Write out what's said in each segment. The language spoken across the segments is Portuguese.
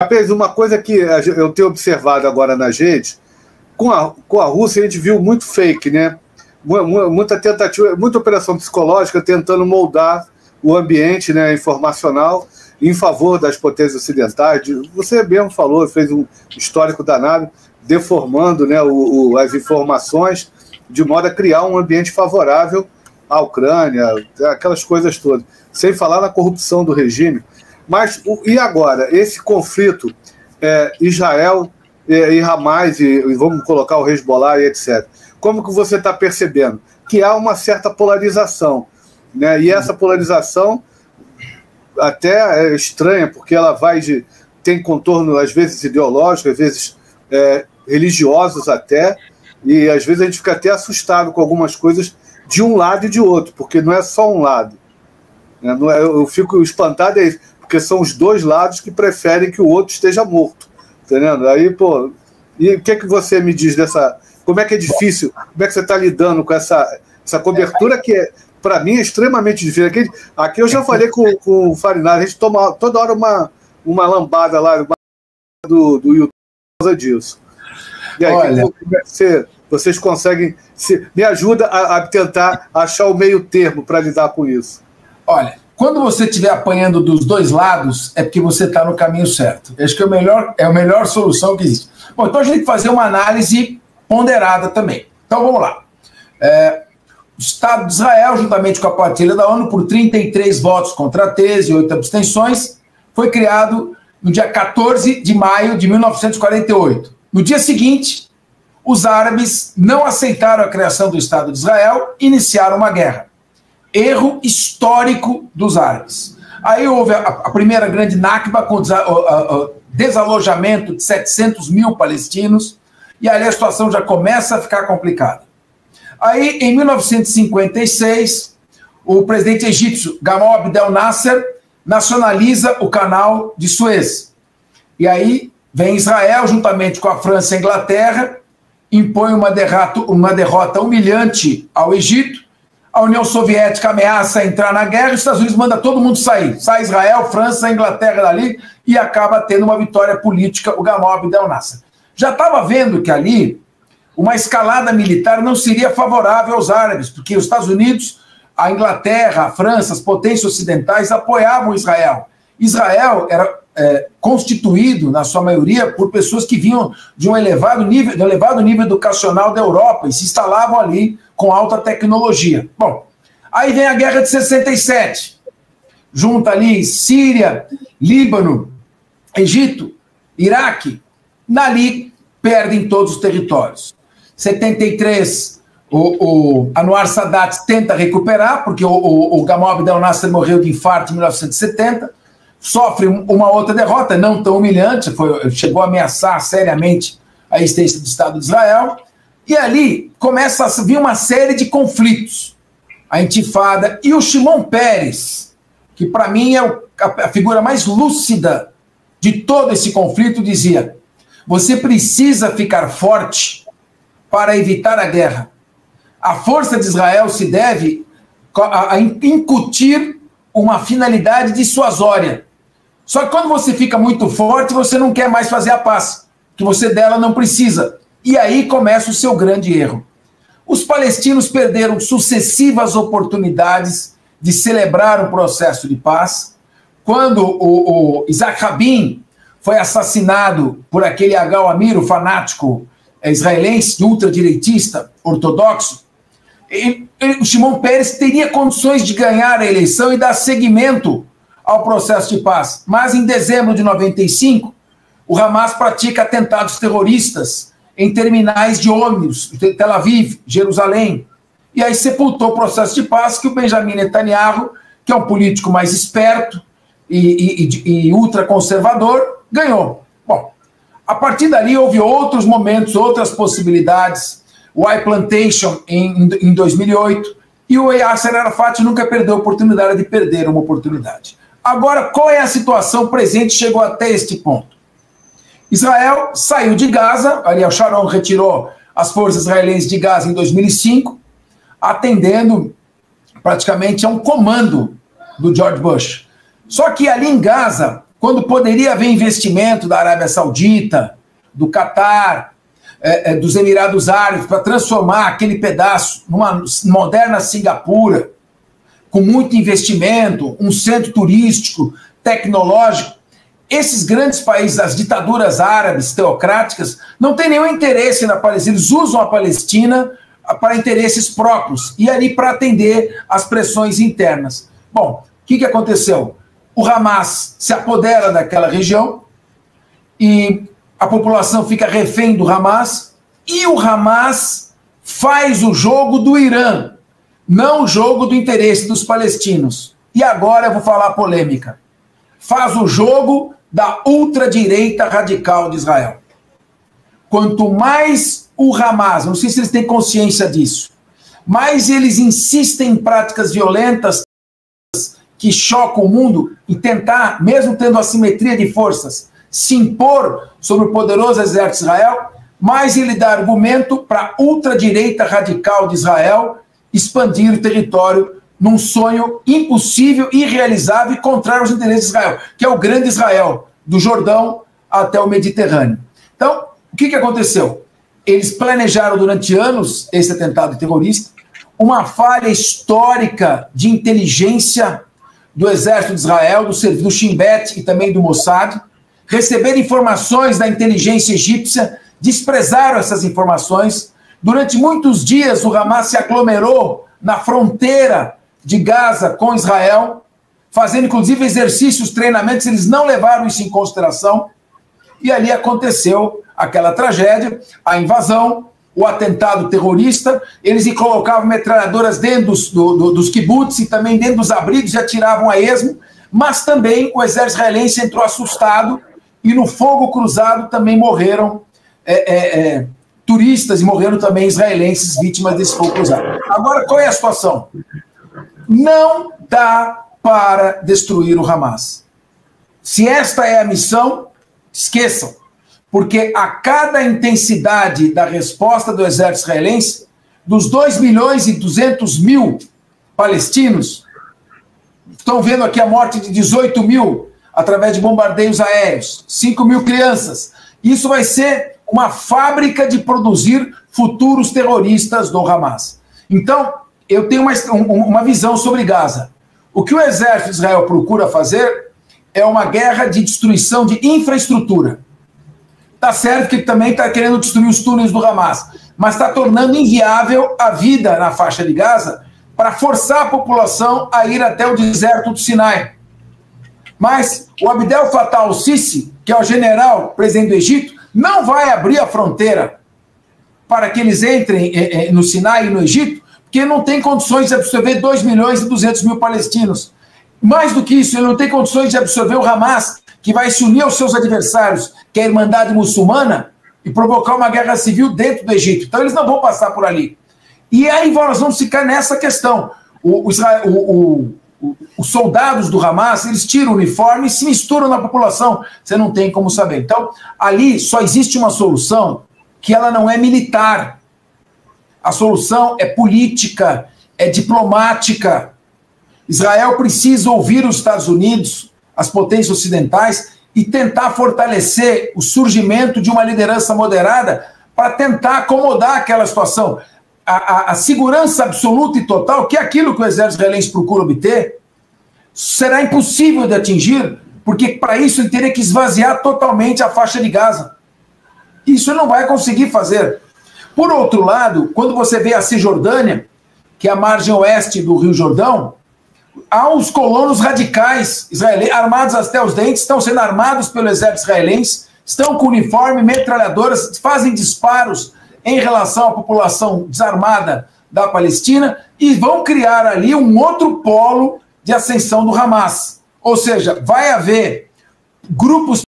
Rapaz, uma coisa que eu tenho observado agora nas redes, com a Rússia a gente viu muito fake, né? Muita tentativa, muita operação psicológica tentando moldar o ambiente, né, informacional em favor das potências ocidentais. Você mesmo falou, fez um histórico danado, deformando, né, as informações de modo a criar um ambiente favorável à Ucrânia, aquelas coisas todas, sem falar na corrupção do regime. Mas, e agora? Esse conflito, Israel e Hamas, e vamos colocar o Hezbollah e etc. Como que você está percebendo? Que há uma certa polarização, né? E essa polarização até é estranha, porque ela tem contorno, às vezes, ideológico, às vezes religiosos até, e às vezes a gente fica até assustado com algumas coisas de um lado e de outro, porque não é só um lado. Né? Eu fico espantado, porque são os dois lados que preferem que o outro esteja morto. Entendendo? Aí, pô, e o que você me diz dessa... Como é que é difícil? Como é que você está lidando com essa cobertura que, para mim, é extremamente difícil? Aqui eu já falei com o Farinari, a gente toma toda hora uma lambada lá do YouTube por causa disso. E aí, olha, como é que vocês conseguem... Me ajuda a tentar achar o meio termo para lidar com isso. Olha, quando você estiver apanhando dos dois lados, é porque você está no caminho certo. Acho que é a melhor solução que existe. Bom, então a gente tem que fazer uma análise ponderada também. Então vamos lá. O Estado de Israel, juntamente com a partilha da ONU, por 33 votos contra 13 e 8 abstenções, foi criado no dia 14 de maio de 1948. No dia seguinte, os árabes não aceitaram a criação do Estado de Israel e iniciaram uma guerra. Erro histórico dos árabes. Aí houve a primeira grande Nakba, com o desalojamento de 700 mil palestinos, e ali a situação já começa a ficar complicada. Aí, em 1956, o presidente egípcio Gamal Abdel Nasser nacionaliza o canal de Suez. E aí vem Israel, juntamente com a França e a Inglaterra, impõe uma derrota humilhante ao Egito. A União Soviética ameaça entrar na guerra e os Estados Unidos mandam todo mundo sair. Sai Israel, França, Inglaterra dali e acaba tendo uma vitória política, o Gamal Abdel Nasser. Já estava vendo que ali uma escalada militar não seria favorável aos árabes, porque os Estados Unidos, a Inglaterra, a França, as potências ocidentais apoiavam Israel. Israel era constituído, na sua maioria, por pessoas que vinham de um elevado nível educacional da Europa e se instalavam ali com alta tecnologia. Bom, aí vem a Guerra de 67. Junta ali Síria, Líbano, Egito, Iraque. Dali perdem todos os territórios. 73, o Anwar Sadat tenta recuperar, porque o Gamal Abdel Nasser morreu de infarto em 1970, sofre uma outra derrota, não tão humilhante, chegou a ameaçar seriamente a existência do Estado de Israel, e ali começa a vir uma série de conflitos. A Intifada e o Shimon Peres, que para mim é a figura mais lúcida de todo esse conflito, dizia: você precisa ficar forte para evitar a guerra. A força de Israel se deve a incutir uma finalidade dissuasória. Só que quando você fica muito forte, você não quer mais fazer a paz, que você dela não precisa. E aí começa o seu grande erro. Os palestinos perderam sucessivas oportunidades de celebrar um processo de paz. Quando o Isaac Rabin foi assassinado por aquele Agal Amir, o fanático israelense, ultradireitista, ortodoxo, o Shimon Peres teria condições de ganhar a eleição e dar seguimento ao processo de paz. Mas em dezembro de 95, o Hamas pratica atentados terroristas em terminais de ônibus, de Tel Aviv, Jerusalém, e aí sepultou o processo de paz que o Benjamin Netanyahu, que é um político mais esperto e ultraconservador, ganhou. Bom, a partir dali houve outros momentos, outras possibilidades. O iPlantation em 2008, e o Yasser Arafat nunca perdeu a oportunidade de perder uma oportunidade. Agora, qual é a situação presente? Chegou até este ponto. Israel saiu de Gaza, Ariel Sharon retirou as forças israelenses de Gaza em 2005, atendendo praticamente a um comando do George Bush. Só que ali em Gaza, quando poderia haver investimento da Arábia Saudita, do Catar, dos Emirados Árabes, para transformar aquele pedaço numa moderna Singapura, com muito investimento, um centro turístico, tecnológico. Esses grandes países, as ditaduras árabes teocráticas, não têm nenhum interesse na Palestina. Eles usam a Palestina para interesses próprios e ali para atender às pressões internas. Bom, o que aconteceu? O Hamas se apodera daquela região e a população fica refém do Hamas e o Hamas faz o jogo do Irã, não o jogo do interesse dos palestinos. E agora eu vou falar a polêmica. Faz o jogo da ultradireita radical de Israel. Quanto mais o Hamas, não sei se eles têm consciência disso, mais eles insistem em práticas violentas que chocam o mundo e tentar, mesmo tendo assimetria de forças, se impor sobre o poderoso exército de Israel, mais ele dá argumento para a ultradireita radical de Israel expandir o território num sonho impossível, irrealizável e contrário aos interesses de Israel, que é o grande Israel, do Jordão até o Mediterrâneo. Então, o que aconteceu? Eles planejaram durante anos esse atentado terrorista, uma falha histórica de inteligência do exército de Israel, do Shin Bet e também do Mossad, receberam informações da inteligência egípcia, desprezaram essas informações. Durante muitos dias, o Hamas se aglomerou na fronteira de Gaza com Israel, fazendo inclusive exercícios, treinamentos, eles não levaram isso em consideração, e ali aconteceu aquela tragédia, a invasão, o atentado terrorista. Eles colocavam metralhadoras dentro dos kibbutz e também dentro dos abrigos e atiravam a esmo, mas também o exército israelense entrou assustado e no fogo cruzado também morreram turistas e morreram também israelenses vítimas desse fogo cruzado. Agora, qual é a situação? Não dá para destruir o Hamas. Se esta é a missão, esqueçam, porque a cada intensidade da resposta do exército israelense, dos 2.200.000 palestinos, estão vendo aqui a morte de 18.000 através de bombardeios aéreos, 5.000 crianças. Isso vai ser uma fábrica de produzir futuros terroristas do Hamas. Então, eu tenho uma visão sobre Gaza. O que o exército de Israel procura fazer é uma guerra de destruição de infraestrutura. Está certo que também está querendo destruir os túneis do Hamas, mas está tornando inviável a vida na faixa de Gaza para forçar a população a ir até o deserto do Sinai. Mas o Abdel Fattah al-Sisi, que é o general presidente do Egito, não vai abrir a fronteira para que eles entrem no Sinai e no Egito, porque não tem condições de absorver 2.200.000 palestinos. Mais do que isso, ele não tem condições de absorver o Hamas, que vai se unir aos seus adversários, que é a Irmandade Muçulmana, e provocar uma guerra civil dentro do Egito. Então eles não vão passar por ali. E aí nós vamos ficar nessa questão. Os soldados do Hamas, eles tiram o uniforme e se misturam na população. Você não tem como saber. Então, ali só existe uma solução que ela não é militar. A solução é política, é diplomática. Israel precisa ouvir os Estados Unidos, as potências ocidentais, e tentar fortalecer o surgimento de uma liderança moderada para tentar acomodar aquela situação. A segurança absoluta e total, que é aquilo que o exército israelense procura obter, será impossível de atingir, porque para isso ele teria que esvaziar totalmente a faixa de Gaza. Isso ele não vai conseguir fazer. Por outro lado, quando você vê a Cisjordânia, que é a margem oeste do Rio Jordão, há os colonos radicais israelenses, armados até os dentes, estão sendo armados pelo exército israelense, estão com uniforme, metralhadoras, fazem disparos em relação à população desarmada da Palestina e vão criar ali um outro polo de ascensão do Hamas. Ou seja, vai haver grupos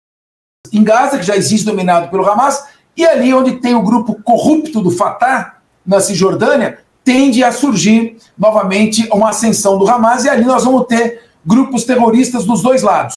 em Gaza, que já existe dominado pelo Hamas, e ali onde tem o grupo corrupto do Fatah, na Cisjordânia, tende a surgir novamente uma ascensão do Hamas, e ali nós vamos ter grupos terroristas dos dois lados.